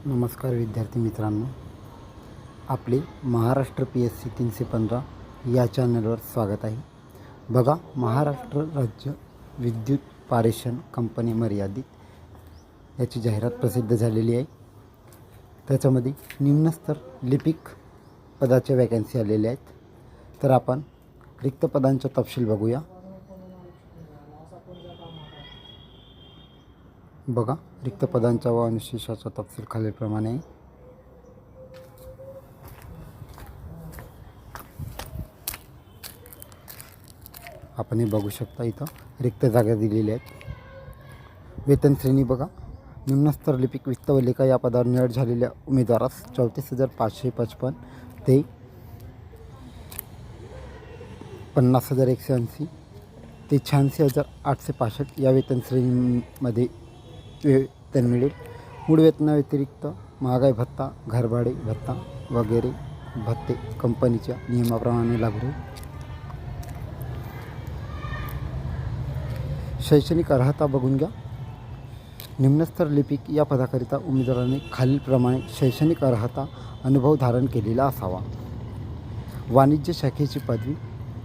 नमस्कार विद्यार्थी मित्रांनो, आपले महाराष्ट्र PSC 315 या चॅनलवर स्वागत आहे. बघा, महाराष्ट्र राज्य विद्युत पारेषण कंपनी मर्यादित याची जाहिरात प्रसिद्ध झालेली आहे. त्याच्यामध्ये निम्नस्तर लिपिक पदाच्या वॅकन्सी आलेल्या आहेत. तर आपण रिक्त पदांचा तपशील बघूया. बघा, रिक्त पदांचा व अनुशेषाचा तपशील खालीलप्रमाणे आहे. आपण हे बघू शकता, इथं रिक्त जागा दिलेल्या आहेत. वेतन श्रेणी बघा, निम्नस्तर लिपिक वित्त व लेखा या पदावर निवड झालेल्या उमेदवारास 34,555 ते 50,180 ते 86,865 या वेतन श्रेणीमध्ये वेतन मिळेल. मूळ वेतनाव्यतिरिक्त महागाई भत्ता, घरभाडे भत्ता वगैरे भत्ते कंपनीच्या नियमाप्रमाणे लागू राहील. शैक्षणिक अर्हता बघून घ्या. निम्नस्तर लिपिक या पदाकरिता उमेदवाराने खालीलप्रमाणे शैक्षणिक अर्हता अनुभव धारण केलेला असावा. वाणिज्य शाखेची पदवी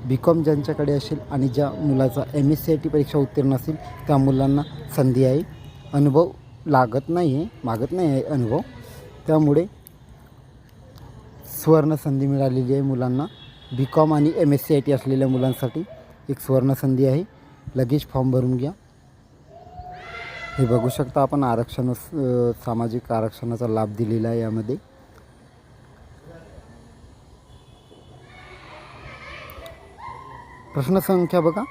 BCom ज्यांच्याकडे असेल आणि ज्या मुलाचा MSCIT परीक्षा उत्तीर्ण असेल त्या मुलांना संधी आहे. अनुभव मागत नाही आहे अनुभव, त्यामुळे सुवर्ण संधी मिळालेली आहे मुलांना. BCom आणि MSCIT असलेल्या मुलांसाठी एक सुवर्ण संधी आहे. लगेच फॉर्म भरून घ्या. हे बघू शकता आपण, सामाजिक आरक्षणाचा लाभ दिलेला आहे यामध्ये. प्रश्नसंख्या बघा,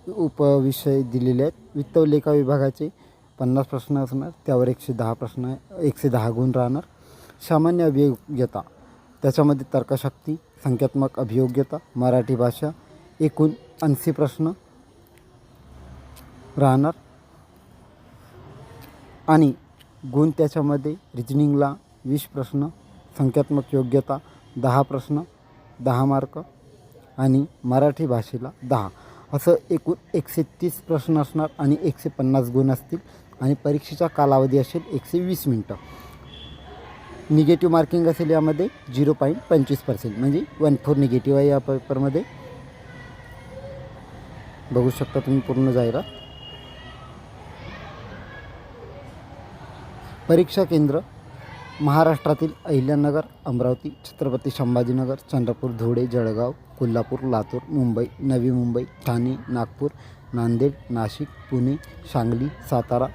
उपविषय दिलेले आहेत. वित्त व लेखा विभागाचे 50 प्रश्न असणार, त्यावर 110 गुण राहणार. सामान्य अभियोग्यता, त्याच्यामध्ये तर्कशक्ती, संख्यात्मक अभियोग्यता, मराठी भाषा, एकूण 80 प्रश्न राहणार. आणि गुण त्याच्यामध्ये रिजनिंगला 20 प्रश्न, संख्यात्मक योग्यता 10 प्रश्न 10 मार्क आणि मराठी भाषेला 10, असं एकूण 130 प्रश्न असणार आणि 150 गुण असतील. आणि परीक्षेचा कालावधी असेल 120 मिनटं. निगेटिव्ह मार्किंग असेल यामध्ये 0.25%, म्हणजे 1/4 निगेटिव्ह आहे या पेपरमध्ये. बघू शकता तुम्ही पूर्ण जाहिरात. परीक्षा केंद्र महाराष्ट्रातील अहिल्यानगर, अमरावती, छत्रपती संभाजीनगर, चंद्रपूर, धुळे, जळगाव, कोल्हापूर, लातूर, मुंबई, नवी मुंबई, ठाणे, नागपूर, नांदेड, नाशिक, पुणे, सांगली, सातारा,